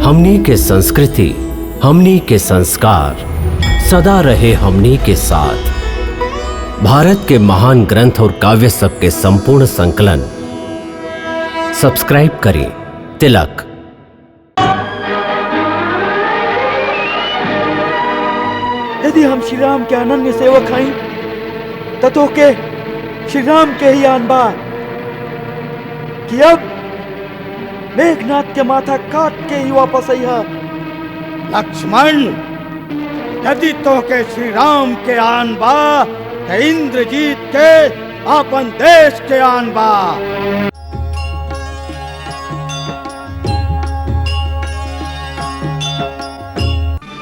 हमनी के संस्कृति, हमनी के संस्कार सदा रहे हमनी के साथ। भारत के महान ग्रंथ और काव्य सब के संपूर्ण संकलन सब्सक्राइब करें तिलक। यदि हम श्री राम के अनन्य सेवक हैं तो के श्री राम के ही आन बा कि अब मेघनाथ के माथा काट के ही वापस आइहा। लक्ष्मण, यदि तो के श्री राम के आन बा तो इंद्रजीत के अपन देश के आन बा।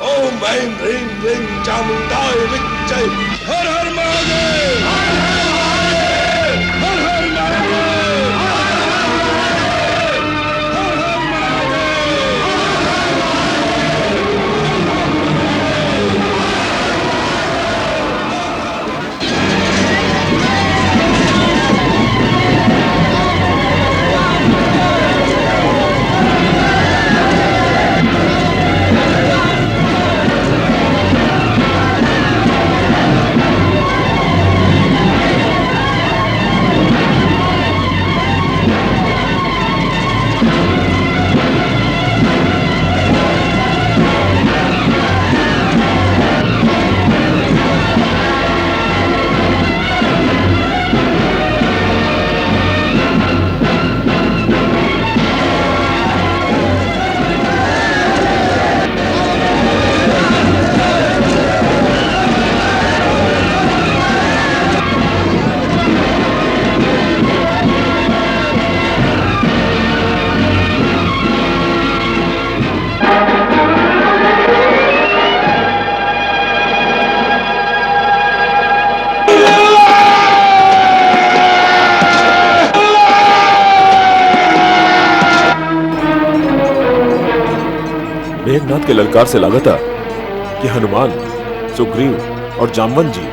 ओम ऐं ह्रीं क्लीं चामुण्डाय विच्चे। हर हर महादेव, हर हर महादेव, हर हर महादेव, हर हर मेघनाथ के ललकार से लागता कि हनुमान, सुग्रीव और जामवंत जी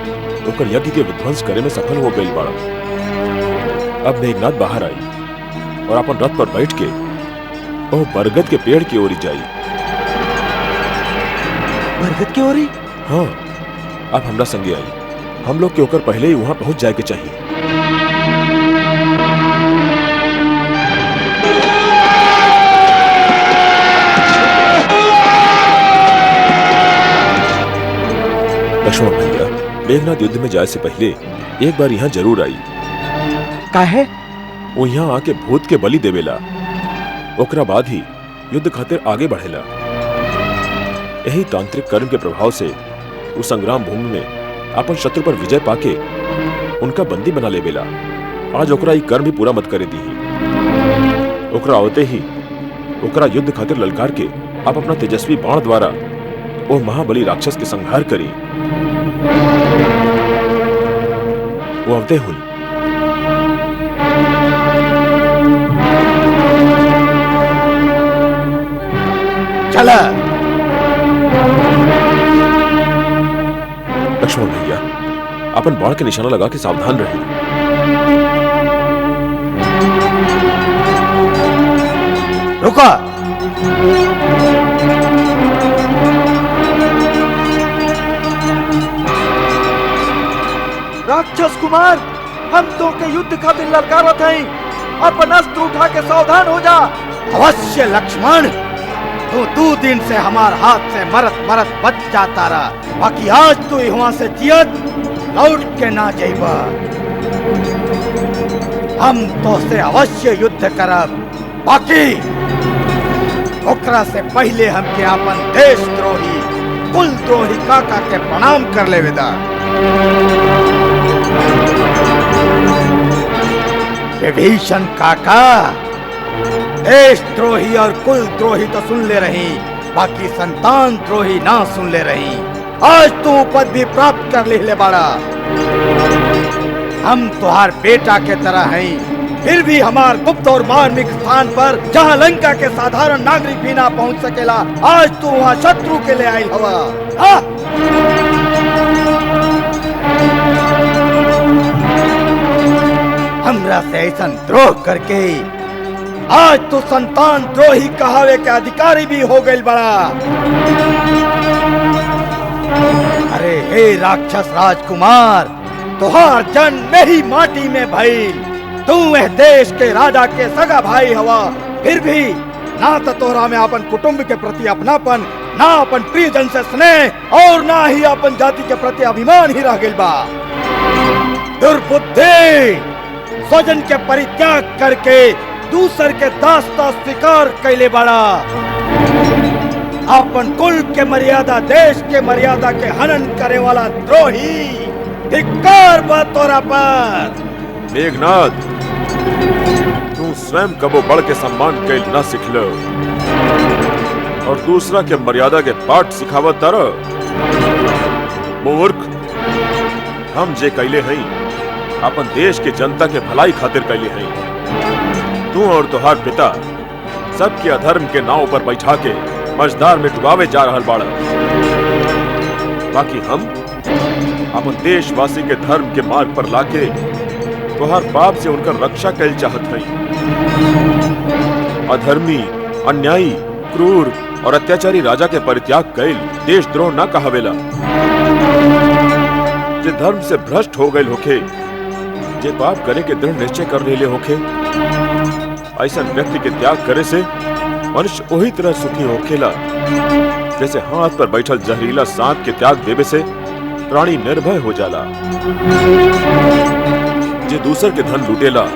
ओकर यज्ञ के विध्वंस करे में सफल हो गई बाड़ा। अब मेघनाथ बाहर आई और अपन रथ पर बैठ के वो बरगद के पेड़ की ओर जाई। बरगद की ओर? हाँ, अब हमरा संगे आई। हम लोग के होकर पहले ही वहां पहुंच जाए के चाहिए। लक्ष्मण भैया, मेघनाथ युद्ध में जाए से पहले एक बार यहाँ जरूर आई। काहे? वो यहाँ आके भूत के बलि देवेला, ओकरा बाद ही युद्ध खातिर आगे बढ़ेला। यही तांत्रिक कर्म के प्रभाव से वो संग्राम भूमि में अपन शत्रु पर विजय पाके उनका बंदी बना लेवेला। आज ओकरा ये कर्म भी पूरा मत करे दी। ओकरा आवते ही ओकरा युद्ध खातिर ललकार के आप अपना तेजस्वी बाण द्वारा वो महाबली राक्षस के संहार करी। वो अवते हुई। चला लक्ष्मण भैया, अपन बाण के निशाना लगा के सावधान रहिए। रुका। राक्षस कुमार, हम तो के युद्ध खातिर ललकारत हैं। अपन अस्त्र उठा के सावधान हो जा। अवश्य लक्ष्मण, तू 2 दिन से हमार हाथ से मरत मरत बच जाता रहा, बाकी आज तू यहाँ से जियत लौट के ना जाइबा। हम तो से अवश्य युद्ध करब, बाकी ओकरा से पहले हमके अपन देशद्रोही, कुलद्रोही काका के प्रणाम कर ले विदा। विभीषण काका, देशद्रोही और कुलद्रोही तो सुन ले रही, बाकी संतान द्रोही ना सुन ले रही। आज तू पद भी प्राप्त कर ले बाड़ा। हम तुहार बेटा के तरह हैं, फिर भी हमार गुप्त और मार्मिक स्थान पर जहाँ लंका के साधारण नागरिक भी ना पहुँच सकेला, आज तू वहाँ शत्रु के लिए आई हवा। हमरा से ऐसा द्रोह करके आज तू संतान द्रोही कहावे के अधिकारी भी हो गई बड़ा। अरे हे राक्षस राजकुमार, तुहार जन्म ही माटी में भइल। तू वह देश के राजा के सगा भाई हवा, फिर भी ना तो तोहरा में अपन कुटुंब के प्रति अपनापन, ना अपन प्रियजन से स्नेह और ना ही अपन जाति के प्रति अभिमान ही रह गइल बा। दुर्बुद्धि, स्वजन के परित्याग करके दूसर के दास्ता स्वीकार कैले बड़ा। अपन कुल के मर्यादा, देश के मर्यादा के हनन करे वाला द्रोही, धिक्कार बा तोरा पर। मेघनाथ, तू स्वयं कबो बढ़ के सम्मान कैल न सिखलो और दूसरा के मर्यादा के पाठ सिखावत तारा। मूर्ख, हम जे कैले हई अपन देश के जनता के भलाई खातिर कैले हई। तू और तुहार पिता सबके अधर्म के नाव पर बैठा के मझधार में डुबावे जा रहल बाड़ा। बाकी हम अपन देशवासी के धर्म के मार्ग पर लाके तुहार पाप से उनकर रक्षा कैल चाहत हई। अधर्मी, अन्यायी, क्रूर और अत्याचारी राजा के परित्याग कैल देशद्रोह न कहावेला। जे धर्म से भ्रष्ट हो गए होखे, जे पाप करे के दृढ़ निश्चय कर लेले होखे, ऐसा व्यक्ति के त्याग करे से मनुष्य वही तरह सुखी होखेला जैसे हाथ पर बैठल जहरीला सांप के त्याग देवे से प्राणी निर्भय हो जाला। जे दूसर के धन लूटेला,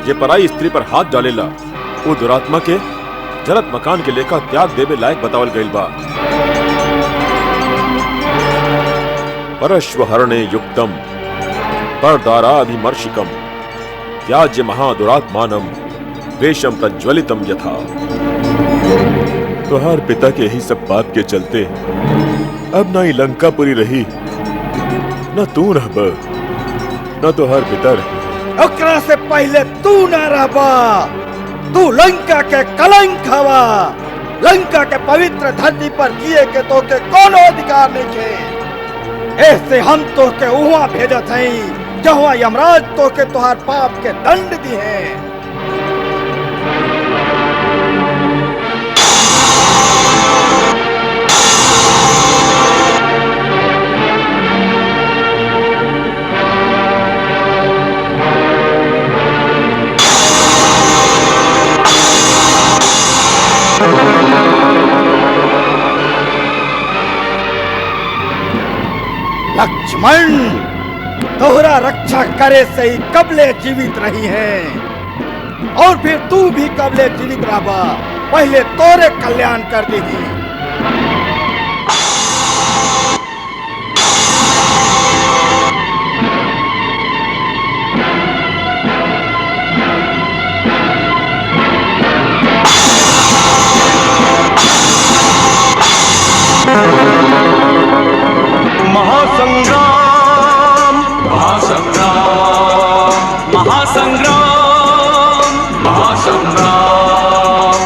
जे पराई स्त्री पर हाथ डालेला, वो दुरात्मा के जरत मकान के लेखा त्याग देवे लायक बतावल गइल बा। परश्वहरणे युक्तम परदाराभिमर्शिकम त्याज्य महादुरात्मानम वेशम प्रज्वलितम यथा। तुहार पिता के ही सब बात के चलते अब ना ही लंकापुरी रही, न तू रहब, न तुहार पिता रही। ओकरा से पहले तू न रहबा। तू लंका के कलंक हवा। लंका के पवित्र धरती पर जिए के तो के कोनो अधिकार नहीं के। ऐसे हम तो के उहाँ भेजत हई जहाँ यमराज तो के तुहार पाप के दंड दी है। लक्ष्मण, तोहरा रक्षा करे से ही कबले जीवित रही है और फिर तू भी कबले जीवित रहबा। पहले तोरे कल्याण कर देगी। महासंग्राम, महासंग्राम, महासंग्राम, महासंग्राम।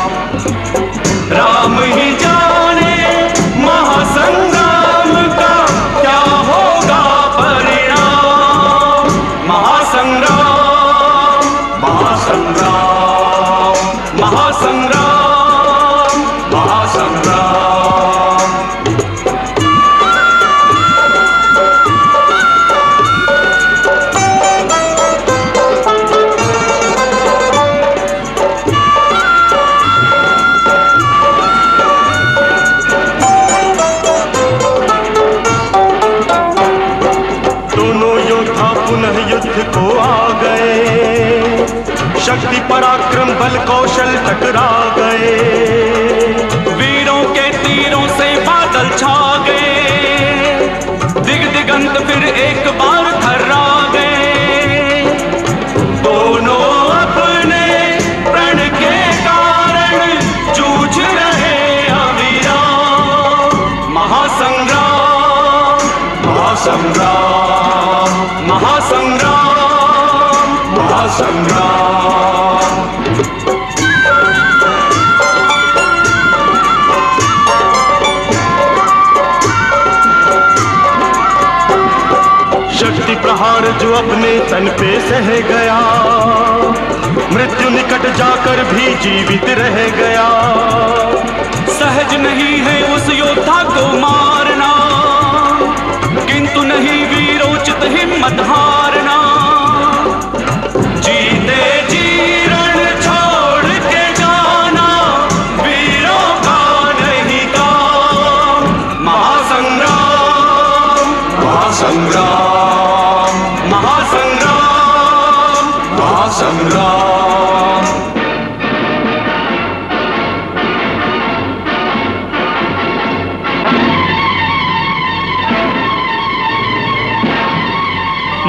राम ही जाने महासंग्राम का क्या होगा परिणाम। महासंग्राम, महासंग्राम, महासंग्राम, महासंग्राम। शक्ति पराक्रम बल कौशल टकरा गए। वीरों के तीरों से बादल छा गए। दिगंत फिर एक बार थर्रा गए। दोनों अपने प्रण के कारण जूझ रहे अविराम। महासंग्राम, महासंग्राम, महासंग्राम, महासंग्राम। शक्ति प्रहार जो अपने तन पे सह गया, मृत्यु निकट जाकर भी जीवित रह गया। सहज नहीं है उस योद्धा को मारना, किंतु नहीं वीरोचित हिम्मत हारना। जीते जी रण छोड़ के जाना वीरों का नहीं काम। महासंग्राम महासंग्राम महासंग्राम महासंग्राम।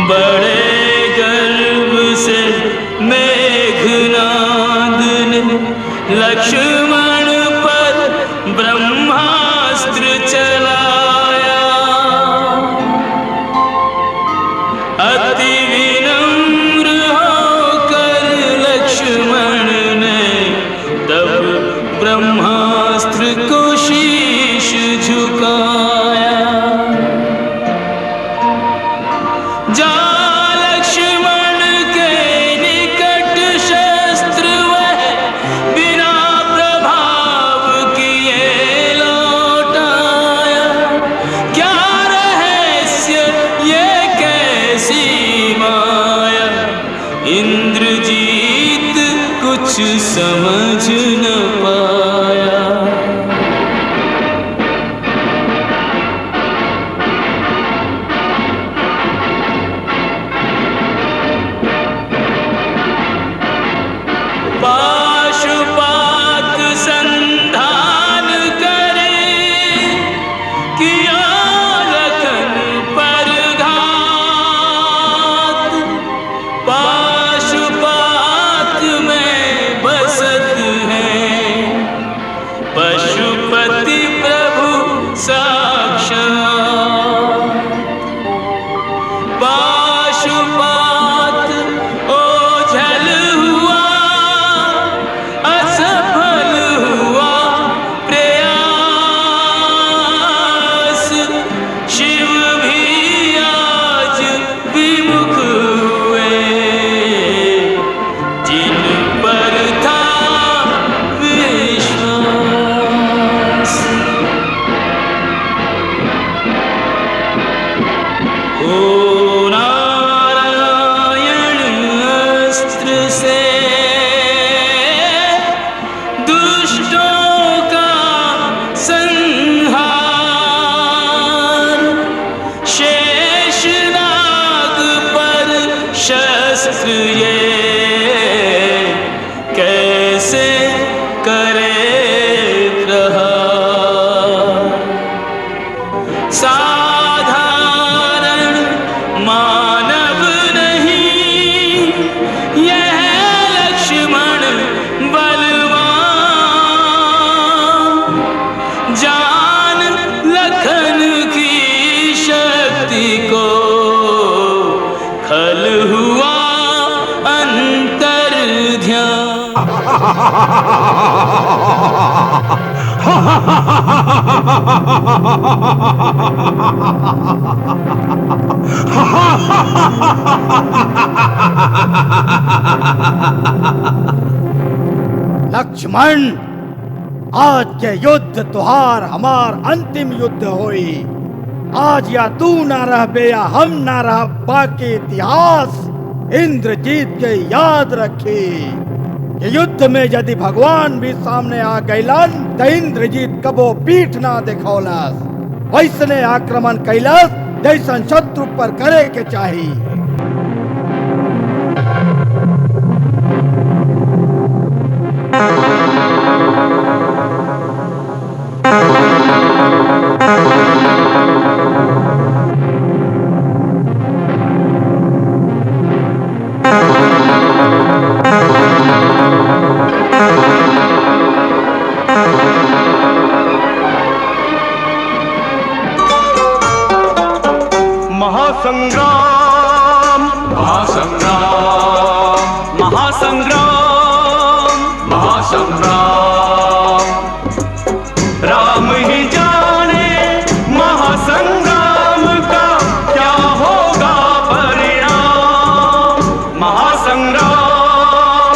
बड़े गर्व से मेघनाद ने लक्ष्मण पर ब्रह्मास्त्र चलाया। अति विनम्र होकर लक्ष्मण ने तब ब्रह्मास्त्र को शीश झुकाया। जा लक्ष्मण के निकट शस्त्र वह बिना प्रभाव किए लौटाया। क्या रहस्य ये कैसी माया, इंद्रजीत कुछ समझ न पाया। पाशुपात संधान करे किया लखन पर घात। पाशुपात में बसत है पशुपति प्रभु साक्षात। पाशुपात ओझल हुआ असफल हुआ प्रयास। शिव भी आज विमुख हुए जिन पर था विश्वास। ओ नारायण अस्त्र से दुष्टों का संहार। शेषनाग पर शस्त्र ये कैसे करे प्रहार। साधारण मानव नहीं यह लक्ष्मण बलवान। जान लखन की शक्ति को खल हुआ अंतर ध्यान। लक्ष्मण, आज के युद्ध तुहार हमार अंतिम युद्ध होई। आज या तू ना रहबे या हम ना रह, बाकी इतिहास इंद्रजीत के याद रखी कि युद्ध में यदि भगवान भी सामने आ गईलन तो इंद्रजीत कबो पीठ ना दिखौलस। वैसने आक्रमण कैलस जैसन शत्रु पर करे के चाहिए। महासंग्राम महासंग्राम महासंग्राम महासंग्राम। राम ही जाने महासंग्राम का क्या होगा परिणाम। महासंग्राम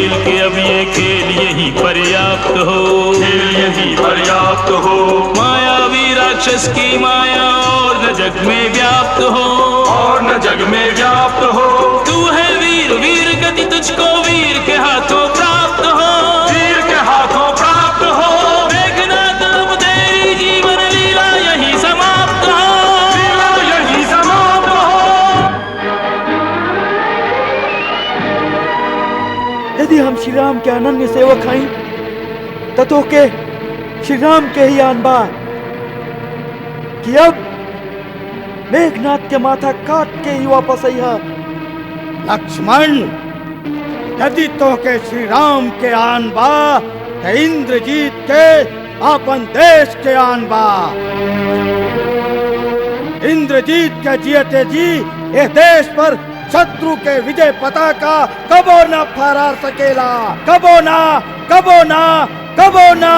खेल के अब ये खेल यही पर्याप्त हो, खेल यही पर्याप्त हो, मायावी राक्षस की माया और न जग में व्याप्त हो, और न जग में व्याप्त हो। तू है वीर, वीर गति तुझको वीर के हाथों प्राप्त हो, वीर के हाथों प्राप्त हो, मेघनाथ अब तेरी जीवन लीला यही समाप्त हो, लीला यही समाप्त हो। यदि हम श्री राम के अनन्य सेवक हई ततो के श्री राम के ही आन बा कि अब मेघनाथ के माथा काट के ही वापस आई है। लक्ष्मण, यदि तो के श्री राम के आन बा तो इंद्रजीत के अपन देश के आन बा। इंद्रजीत के जियते जी ये देश पर शत्रु के विजय पताका कबो न फहरा सकेला, कबो ना, कबो ना, कबो ना।